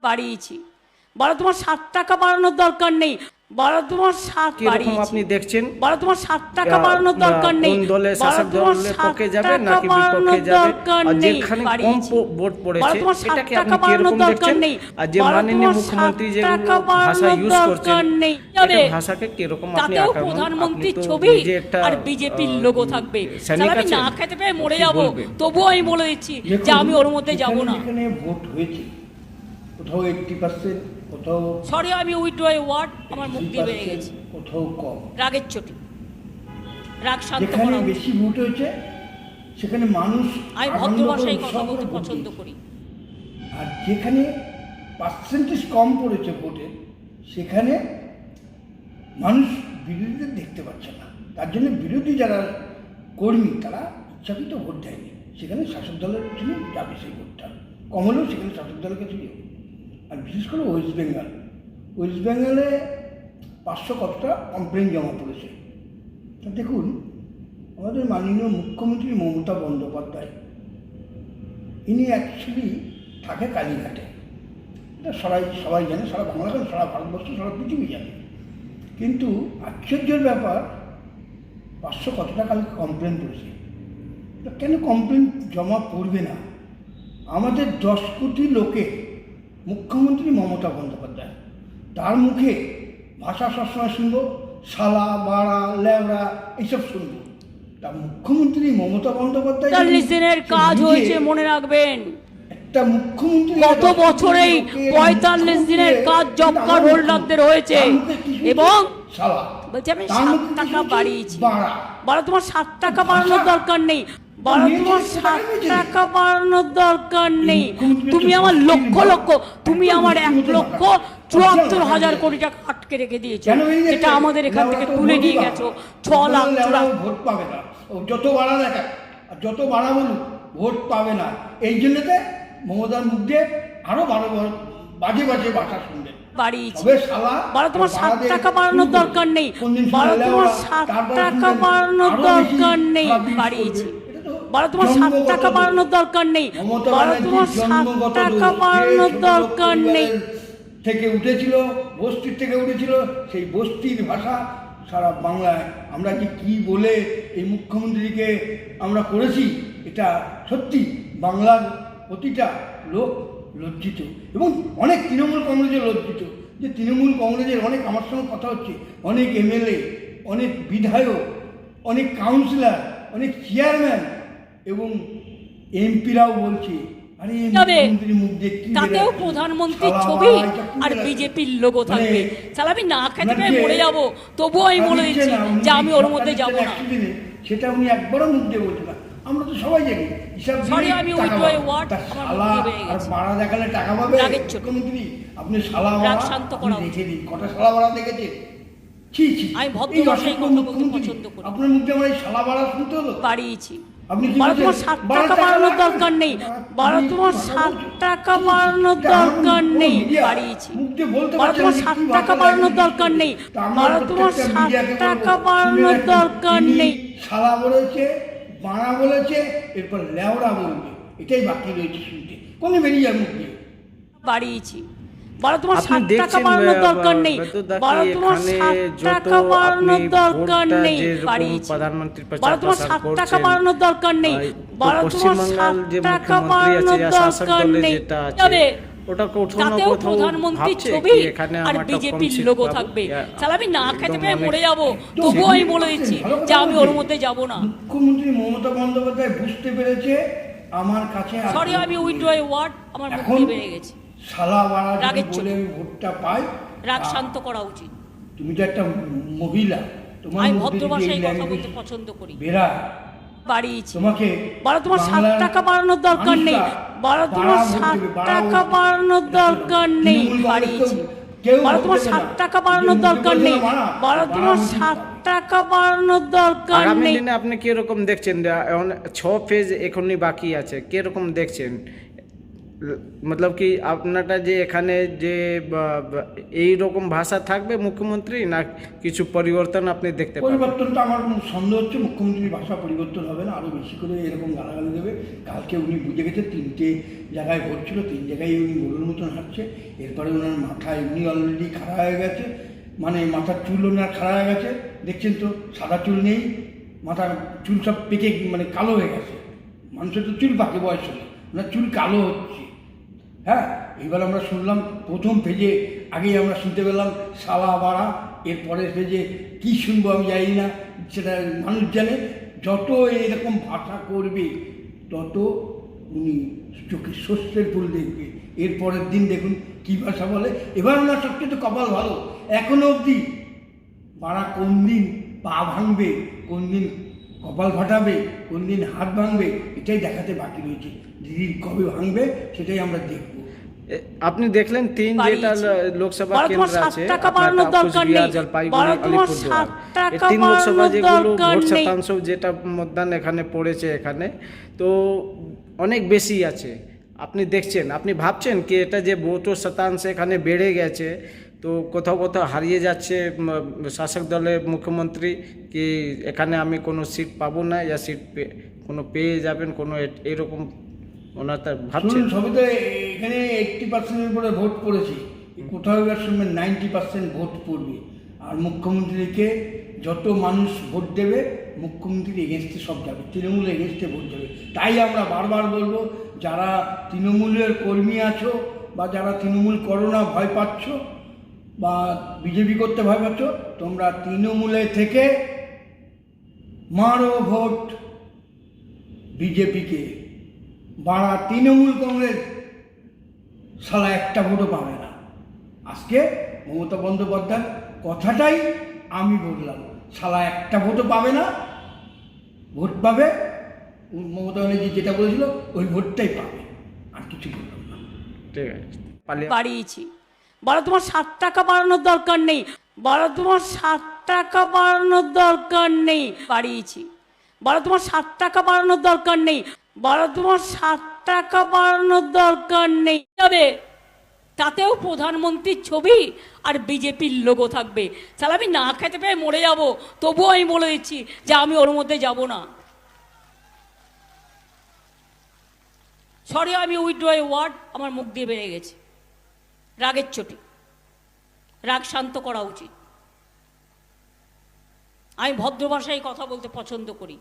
বাড়িয়েছি। বলো তোমার 7 টাকা বাড়ানোর দরকার নেই। বলো তোমার 7 কিরকম আপনি দেখছেন? বলো তোমার 7 টাকা বাড়ানোর দরকার নেই। কোন দলে শাসক দলের পক্ষে যাবে নাকি বিপক্ষে যাবে? আর যেখানে কম ভোট পড়েছে এটাকে আপনি কিরকম দেখছেন? আর যে মাননীয় মুখ্যমন্ত্রী যেগুলো ভাষা ইউজ করছেন এটা ভাষাকে কিরকম আপনি আঁকাবেন? প্রধানমন্ত্রীর ছবি আর বিজেপির লোগো থাকবে। আমি না খেতে পেয়ে মরে যাব, তবুও আমি বলে দিচ্ছি যে আমি ওর মধ্যে যাব না। এখানে ভোট হয়েছে কোথাও 80%, কোথাও সরি আমি উইথড্র ওয়ার্ড, আমার মুখ দিয়ে বেরিয়ে গেছে, কোথাও কম। রাগের চোটে রাগ শান্ত যেখানে করা। বেশি ভোট হয়েছে সেখানে মানুষ আমি ভদ্র ভাষায় কথা বলতে পছন্দ করি। আর যেখানে পার্সেন্টেজ কম পড়েছে ভোটে সেখানে মানুষ বিরোধীদের দেখতে পাচ্ছে না। তার জন্য বিরোধী যারা কর্মী তারা ইচ্ছাকৃত ভোট দেয়নি। সেখানে শাসক দলের পিছনে যাবে সেই ভোটটা, কম হলেও সেখানে শাসক দলের কাছে যাবে। আর বিশেষ করে ওয়েস্ট বেঙ্গলে 500 কতটা কমপ্লেন জমা পড়েছে। তা দেখুন, আমাদের মাননীয় মুখ্যমন্ত্রী মমতা বন্দ্যোপাধ্যায় ইনি অ্যাকচুয়ালি থাকে কালীঘাটে। এটা সবাই জানে, সারা বাংলা, সারা ভারতবর্ষ, সারা পৃথিবী জানে। কিন্তু আশ্চর্যের ব্যাপার, 500 কতটা কালকে কমপ্লেন করেছে। কেন কমপ্লেন জমা পড়বে না? আমাদের 10 কোটি লোকে মুখ্যমন্ত্রী মমতা বন্দ্যোপাধ্যায়, তার মুখে ভাষা সবসময় শুনবো শালা, বাড়া, লেওড়া এইসব শুনবো। তা মুখ্যমন্ত্রী মমতা বন্দ্যোপাধ্যায় 40 দিনের কাজ হয়েছে, মনে রাখবেন। একটা মুখ্যমন্ত্রী গত বছরেই 45 দিনের কাজ জব কার্ড হোল্ডারদের হয়েছে। এবং শালা বলছি আমি 7 টাকা বাড়িয়েছি। বলো তোমার 7 টাকা বাড়ানোর দরকার নেই। বলো তোমার 7 টাকা বাড়ানোর দরকার নেই। তুমি আমার তুমি আমার 1,74,000 কোটি টাকা আটকে রেখে দিয়েছো, যেটা আমাদের এখান থেকে তুলে নিয়ে গেছো। 6 লাখ ভোট পাবে না, যত বাড়া দেখা আর যত বাড়া বলুক ভোট পাবে না। এই জন্যতে মমতার মুখ দিয়ে আরো বাজে ভাষা শুনবে। বলো তোমার 7 টাকা বাড়ানোর দরকার নেই। বলো তোমার 7 টাকা বাড়ানোর দরকার নেই। বাড়িয়েছি। বলো তোমার 7 টাকা বাড়ানোর দরকার নেই। বলো তোমার 7 টাকা বাড়ানোর দরকার নেই। থেকে উঠেছিল, বস্তির থেকে উঠেছিল, সেই বস্তির ভাষা সারা বাংলায়। আমরা কি বলে এই মুখ্যমন্ত্রীকে আমরা করেছি, এটা সত্যি বাংলার প্রতিটা লোক লজ্জিত। এবং অনেক তৃণমূল কংগ্রেসের লজ্জিত যে তৃণমূল কংগ্রেসের অনেক, আমার সঙ্গে কথা হচ্ছে, অনেক এমএলএ, অনেক বিধায়ক, অনেক কাউন্সিলর, অনেক চেয়ারম্যান এবং এমপিরাও বলছে তাতেও প্রধানমন্ত্রীর ছবি আর বিজেপির লোগো থাকবে। আমি না খেতে পেয়ে মরে যাব, তবুও আমি বলে দিচ্ছি যে আমি ওর মধ্যে যাব না। সেটা উনি একবারও মুখ দিয়ে বলছে না। আমরা তো সবাই জানি সরি আমি উইথড্র ওয়ার্ড, আমার মুখ দিয়ে বেরিয়ে গেছে, মারা দেখালে টাকা পাবে। মুখ্যমন্ত্রী আপনি শালা রাগ শান্ত করা দেখে দিন, কটা শালা বাড়া দেখেছে? আমি ভদ্র ভাষায় কথা বলতে পছন্দ করি। আপনার মুখে আমার এই শালা বাড়া শুনতে হলো? বাড়িয়েছি। বলো তোমার 7 টাকা বাড়ানোর দরকার নেই। বলো তোমার 7 টাকা বাড়ানোর দরকার নেই। বাড়িয়েছি। বলো তোমার 7 টাকা বাড়ানোর দরকার নেই। বলো তোমার 7 টাকা বাড়ানোর দরকার নেই। শালা বলেছে, বাড়া বলেছে, এরপর লেওড়া বলবে, এটাই বাকি রয়েছে শুনতে। কোনে বেরিয়ে যায় মুখ দিয়ে? বাড়িয়েছি। বলো তোমার 7 টাকা বাড়ানোর দরকার নেই। বলো তোমার 7 টাকা বাড়ানোর দরকার নেই। বাড়িয়েছি। বলো তোমার 7 টাকা বাড়ানোর দরকার নেই। বলো তোমার 7 টাকা বাড়ানোর দরকার নেই। তাতেও প্রধানমন্ত্রীর ছবি আর বিজেপির লোগো থাকবে। আমি না খেতে পেয়ে মরে যাব, তবুও আমি বলে দিচ্ছি যে আমি ওর মধ্যে যাব না। মুখ্যমন্ত্রী মমতা বন্দ্যোপাধ্যায় বুঝতে পেরেছে আমার কাছে। সরি আমি উইথড্র ওয়ার্ড, আমার মুখ দিয়ে বেরিয়ে গেছে, শালা বাড়া বলে আমি ভোটটা পাই। রাগ শান্ত করা উচিত। তুমি তো একটা মহিলা, আমি ভদ্র ভাষায় কথা বলতে পছন্দ করি। বেরা বাড়িয়েছি। তোমাকে বলো তোমার 7 টাকা বাড়ানোর দরকার নেই। বলো তোমার 7 টাকা বাড়ানোর দরকার নেই। বাড়িয়েছি। বলো তোমার 7 টাকা বাড়ানোর দরকার নেই। বলো তোমার 7 টাকা বাড়ানোর দরকার নেই। আপনি কিরকম দেখছেন? 6 ফেজ এখনই বাকি আছে, কিরকম দেখছেন? মতলব কি আপনারটা যে এখানে যে এই রকম ভাষা থাকবে মুখ্যমন্ত্রী, না কিছু পরিবর্তন আপনি দেখতে পাবেন? পরিবর্তনটা আমার কোনো সন্দেহ হচ্ছে মুখ্যমন্ত্রীর ভাষা পরিবর্তন হবে না, আরও বেশি করে এরকম গালাগালি দেবে। কালকে উনি বুঝে গেছে 3টে জায়গায় ভোট ছিল, 3 জায়গায় উনি গরুর মতন হাঁটছে। এরপরে ওনার মাথা এমনি অলরেডি খাড়া হয়ে গেছে, মানে মাথার চুল ওনার খাড়া হয়ে গেছে, দেখছেন তো সাদা চুল নেই, মাথার চুল সব পেকে মানে কালো হয়ে গেছে। মানুষের তো চুল পাকে বয়স হলে, ওনার চুল কালো হচ্ছে। হ্যাঁ, এবার আমরা শুনলাম প্রথম পেজে, আগেই আমরা শুনতে পেলাম সালা বাড়া, এরপরের পেজে কী শুনবো আমি জানি না, সেটা মানুষ জানে। যত এরকম ভাষা করবে তত উনি চোখে শস্যের ফুল দেখবে। এরপরের দিন দেখুন কী ভাষা বলে। এবার ওনার সবচেয়ে তো কপাল ভালো, এখনো অবধি বাড়া কোন দিন পা ভাঙবে, কোন দিন কপাল ফাটাবে, কোন দিন হাত ভাঙবে, এটাই দেখাতে বাকি রয়েছে। দিদির কবে ভাঙবে সেটাই আমরা দেখব। আপনি দেখলেন 3 যেটা লোকসভা কেন্দ্র আছে, কোচবিহার, জলপাইগুড়ি, আলিপুরদুয়ার, এই 3 লোকসভা যেগুলো ভোট শতাংশ যেটা মতদান এখানে পড়েছে, এখানে তো অনেক বেশি আছে। আপনি দেখছেন, আপনি ভাবছেন কি এটা যে ভোটের শতাংশ এখানে বেড়ে গেছে, তো কোথাও কোথাও হারিয়ে যাচ্ছে শাসক দলের মুখ্যমন্ত্রী, কি এখানে আমি কোনো সিট পাবো না, ইয়া সিট কোনো পেয়ে যাবেন, কোনো এরকম ওনার তার ভাবছেন? সবই তো এখানে 80%-এর উপরে ভোট পড়েছে, কোথাও এবার শুনবেন 90% ভোট পড়বে। আর মুখ্যমন্ত্রীকে যত মানুষ ভোট দেবে মুখ্যমন্ত্রীর এগেনস্টে সব যাবে, তৃণমূল এগেনস্টে ভোট যাবে। তাই আমরা বারবার বলবো, যারা তৃণমূলের কর্মী আছো বা যারা তৃণমূল করো না ভয় পাচ্ছ বা বিজেপি করতে ভয় পাচ্ছ, তোমরা তৃণমূলে থেকে মারো ভোট বিজেপিকে। বাড়া তৃণমূল কংগ্রেস শালা একটা ভোটও পাবে না। আজকে মমতা বন্দ্যোপাধ্যায়ের কথাটাই আমি বললাম, শালা একটা ভোটও পাবে না, ভোট পাবে মমতা ব্যানার্জি যেটা বলেছিল ওই ভোটটাই পাবে, আর কিছু বললাম না। ঠিক আছে, বাড়িয়েছি, বলো তোমার 7 টাকা বাড়ানোর দরকার নেই, বলো তোমার 7 টাকা বাড়ানোর দরকার নেই, বাড়িয়েছি, বলো তোমার 7 টাকা বাড়ানোর দরকার নেই, বলো তোমার 7 টাকা বাড়ানোর দরকার নেই। যাবে তাতেও প্রধানমন্ত্রীর ছবি আর বিজেপির লোগো থাকবে। তাহলে আমি না খেতে পেয়ে মরে যাব, তবুও আমি বলে দিচ্ছি যে আমি ওর মধ্যে যাব না। সরি, আমি উইথড্র এ ওয়ার্ড, আমার মুখ দিয়ে বেড়ে গেছে। রাগের চোটে, রাগ শান্ত করা উচিত। আমি ভদ্র ভাষায় কথা বলতে পছন্দ করি।